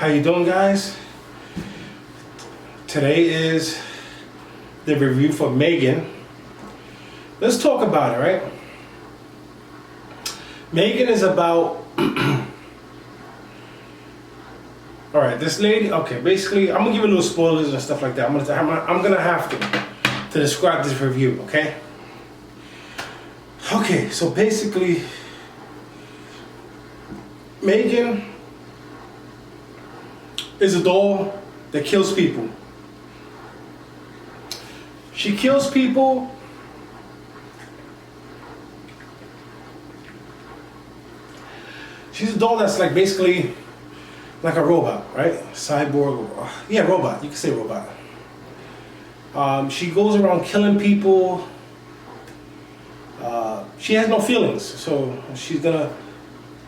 How you doing, guys? Today is the review for Megan. Let's talk about it, right? Megan is about all right, this lady, okay, basically I'm gonna give you a little spoilers and stuff like that. I'm gonna have to describe this review, okay? Okay, so basically Megan is a doll that kills people. She kills people she's a doll that's like basically like a robot, right? Cyborg, yeah, robot, you can say robot. She goes around killing people. She has no feelings, so she's gonna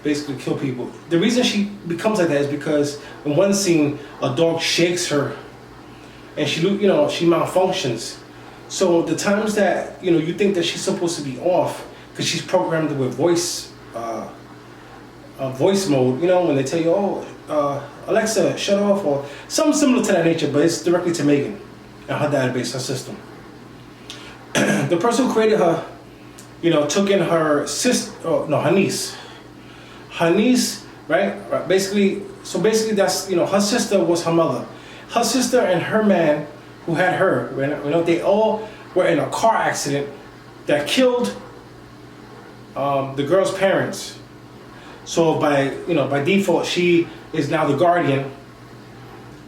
basically kill people. The reason she becomes like that is because in one scene, a dog shakes her, and she malfunctions. So the times that you think that she's supposed to be off, because she's programmed with voice mode. When they tell you, Alexa, shut off, or something similar to that nature, but it's directly to Megan and her database, her system. The person who created her, took in her her niece. Her niece, right? Basically that's, her sister was her mother. Her sister and her man who had her, they all were in a car accident that killed the girl's parents. So by default, she is now the guardian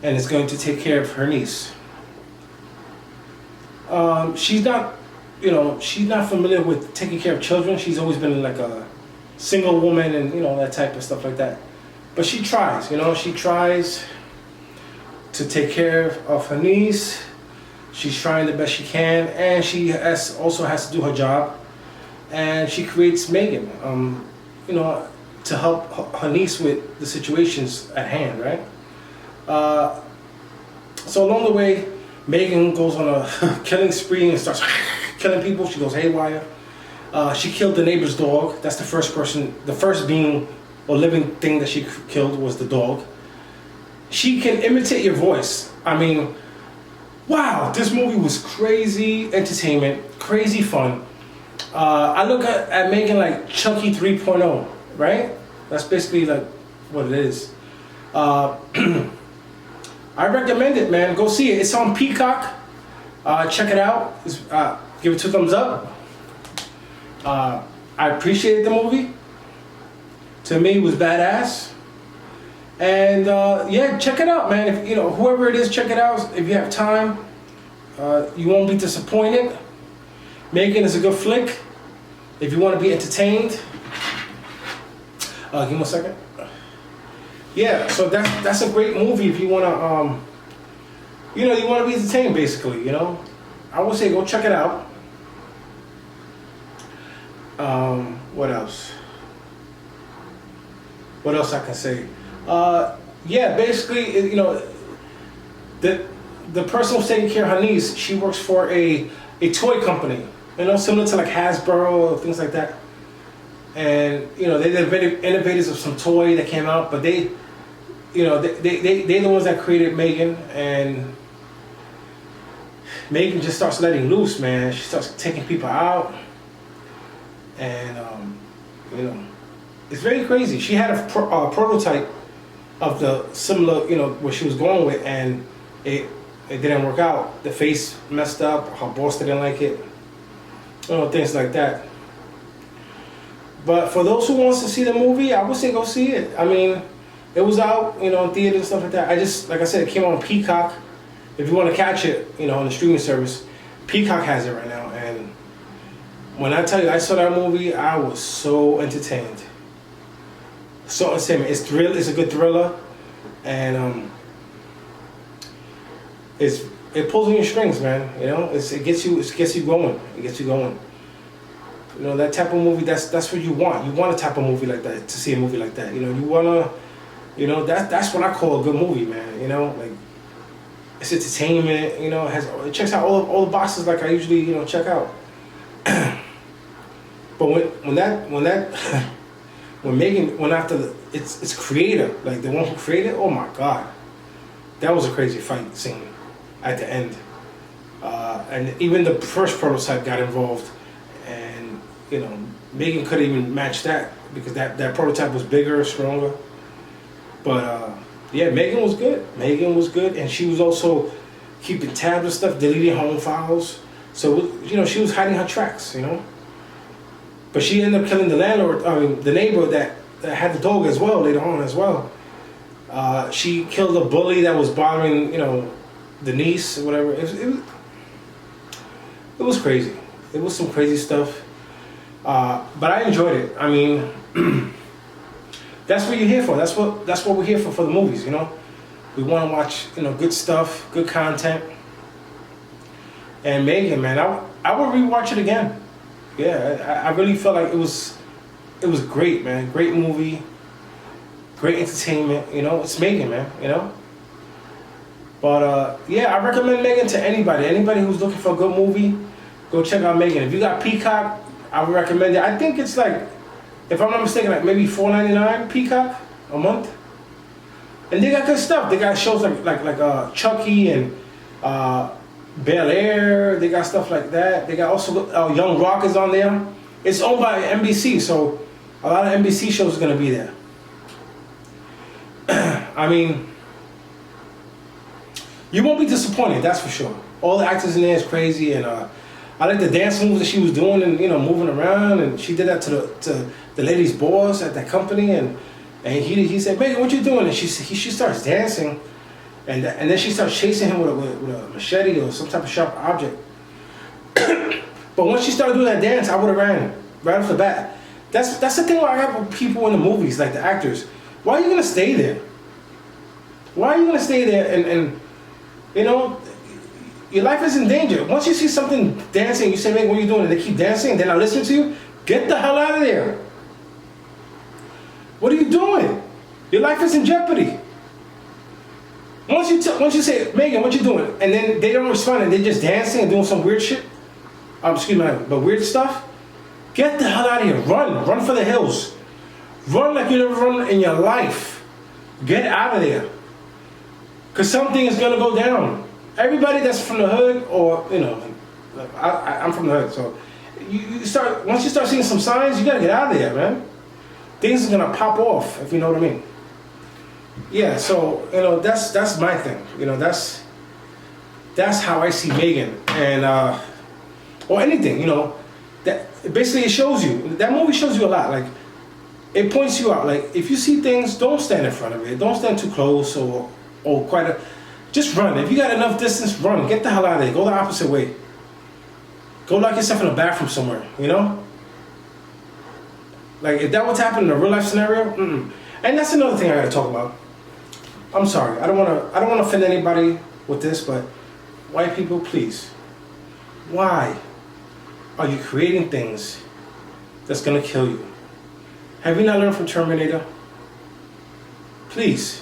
and is going to take care of her niece. She's not familiar with taking care of children. She's always been like a single woman and that type of stuff like that. But she tries, she tries to take care of her niece. She's trying the best she can, and she also has to do her job. And she creates Megan, to help her niece with the situations at hand, right? So along the way, Megan goes on a killing spree and starts killing people. She goes haywire. She killed the neighbor's dog. That's the first being or living thing that she killed was the dog. She can imitate your voice. I mean, wow, this movie was crazy entertainment, crazy fun. I look at Megan like Chucky 3.0, right? That's basically like what it is. I recommend it, man. Go see it. It's on Peacock. Check it out. Give it 2 thumbs up. I appreciated the movie. To me, it was badass. And yeah, check it out, man. If whoever it is, check it out. If you have time, you won't be disappointed. Megan is a good flick. If you want to be entertained, give me a second. Yeah, so that's a great movie if you want to, you want to be entertained, basically. I would say go check it out. What else? What else I can say? Yeah, basically, the person who's taking care of her niece, she works for a toy company, similar to like Hasbro or things like that. And they're the innovators of some toy that came out, but they're the ones that created Megan, and Megan just starts letting loose, man. She starts taking people out, and it's very crazy. She had a prototype of the similar, what she was going with, and it didn't work out. The face messed up. Her boss didn't like it. Things like that. But for those who wants to see the movie, I would say go see it. I mean, it was out, in theaters and stuff like that. Like I said, it came on Peacock. If you want to catch it, on the streaming service, Peacock has it right now. And when I tell you I saw that movie, I was so entertained. So entertainment. It's a good thriller, and it pulls on your strings, man. It gets you going. It gets you going. That type of movie. That's what you want. You want a type of movie like that, to see a movie like that. You wanna, that's what I call a good movie, man. Like it's entertainment. It checks out all the boxes like I usually check out. But when that when Megan went after its creator, like the one who created, oh my god, that was a crazy fight scene at the end. And even the first prototype got involved, and you know Megan couldn't even match that because that prototype was bigger, stronger. But yeah, Megan was good. Megan was good, and she was also keeping tabs and stuff, deleting her own files. So you know she was hiding her tracks, you know. But she ended up killing the landlord, the neighbor that had the dog as well later on as well. She killed a bully that was bothering, you know, the niece or whatever. It was crazy. It was some crazy stuff. But I enjoyed it. I mean, that's what you're here for. That's what we're here for the movies, you know. We want to watch, you know, good stuff, good content. And Megan, man, I would rewatch it again. Yeah, I really felt like it was great, man. Great movie, great entertainment. You know, it's Megan, man. You know. But yeah, I recommend Megan to anybody. Anybody who's looking for a good movie, go check out Megan. If you got Peacock, I would recommend it. I think it's like, if I'm not mistaken, like maybe $4.99 Peacock a month. And they got good stuff. They got shows like Chucky and Bel Air. They got stuff like that. They got also Young Rock is on there. It's owned by NBC, so a lot of NBC shows are gonna be there. I mean, you won't be disappointed, that's for sure. All the actors in there is crazy, and I like the dance moves that she was doing, and you know, moving around, and she did that to the lady's boss at that company, and he said, "Megan, what you doing?" And she starts dancing, and then she starts chasing him with a machete or some type of sharp object. But once she started doing that dance, I would have ran right off the bat. That's the thing I have with people in the movies, like the actors. Why are you gonna stay there? Why are you gonna stay there and you know, your life is in danger. Once you see something dancing, you say, "Megan, what are you doing?" And they keep dancing, and they're not listening to you. Get the hell out of there. What are you doing? Your life is in jeopardy. Once you say, "Megan, what you doing?" and then they don't respond and they're just dancing and doing some weird shit. Excuse me, but weird stuff. Get the hell out of here. Run for the hills. Run like you never run in your life. Get out of there. Because something is gonna go down. Everybody that's from the hood, or you know, I'm from the hood, so once you start seeing some signs, you gotta get out of there, man. Things are gonna pop off, if you know what I mean. Yeah, so you know that's my thing. You know that's how I see Megan, and or anything. You know, that basically it shows you. That movie shows you a lot. Like it points you out. Like if you see things, don't stand in front of it. Don't stand too close or just run. If you got enough distance, run. Get the hell out of there. Go the opposite way. Go lock yourself in a bathroom somewhere. You know. Like if that was happening in a real life scenario, and that's another thing I gotta talk about. I'm sorry, I don't wanna offend anybody with this, but white people, please, why are you creating things that's gonna kill you? Have you not learned from Terminator? Please,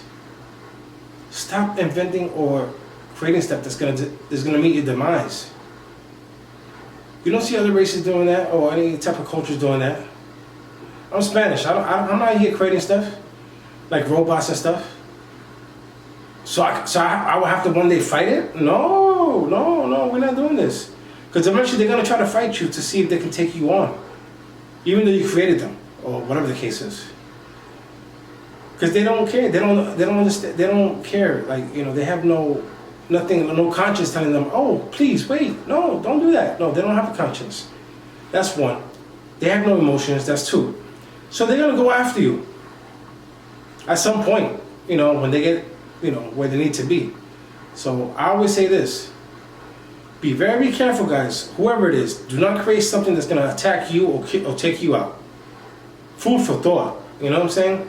stop inventing or creating stuff that's gonna meet your demise. You don't see other races doing that or any type of cultures doing that. I'm Spanish. I'm not here creating stuff like robots and stuff. So I will have to one day fight it? No, we're not doing this. Because eventually they're gonna try to fight you to see if they can take you on, even though you created them or whatever the case is. Because they don't care. They don't understand. They don't care. Like you know, they have no conscience telling them, "Oh, please wait. No, don't do that." No, they don't have a conscience. That's one. They have no emotions. That's two. So they're gonna go after you at some point, you know, when they get, you know, where they need to be. So I always say this: be very careful, guys. Whoever it is, do not create something that's gonna attack you or take you out. Food for thought. You know what I'm saying?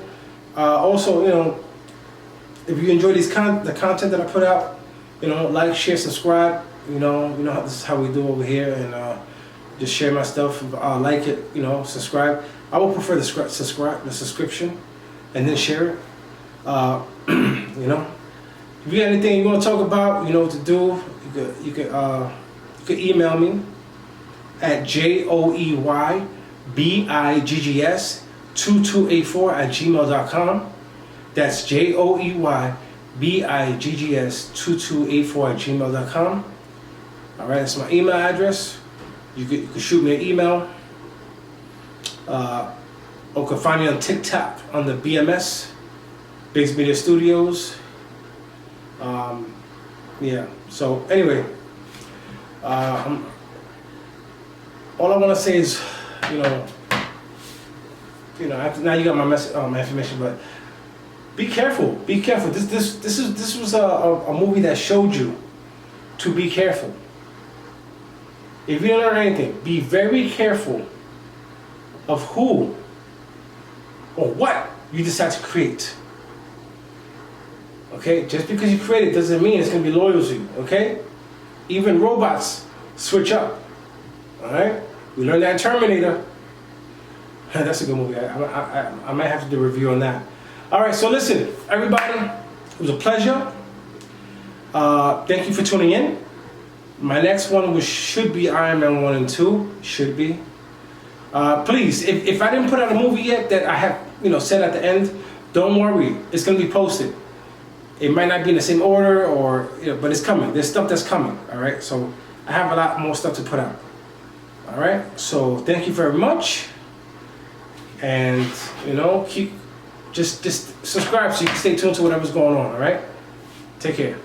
Also, you know, if you enjoy the content that I put out, you know, like, share, subscribe. You know how this is how we do over here, and just share my stuff. Like it, you know, subscribe. I would prefer the subscription, and then share it. You know, if you got anything you want to talk about, you know what to do. You could email me at joeybiggs 2284@gmail.com. That's JOEYBIGGS2284@gmail.com. All right, that's my email address. You can shoot me an email. Or can find me on TikTok on the BMS, Biggs Media Studios. Yeah. So anyway, all I want to say is, now you got my message, my information, but be careful. Be careful. This was a movie that showed you to be careful. If you don't learn anything, be very careful of who or what you decide to create. Okay? Just because you create it doesn't mean it's going to be loyal to you. Okay? Even robots switch up. Alright? We learned that in Terminator. That's a good movie. I might have to do a review on that. Alright, so listen, everybody. It was a pleasure. Thank you for tuning in. My next one should be Iron Man 1 and 2. Should be. Please, if I didn't put out a movie yet that I have, said at the end, don't worry. It's going to be posted. It might not be in the same order, but it's coming. There's stuff that's coming. All right. So I have a lot more stuff to put out. All right. So thank you very much. And just subscribe so you can stay tuned to whatever's going on. All right. Take care.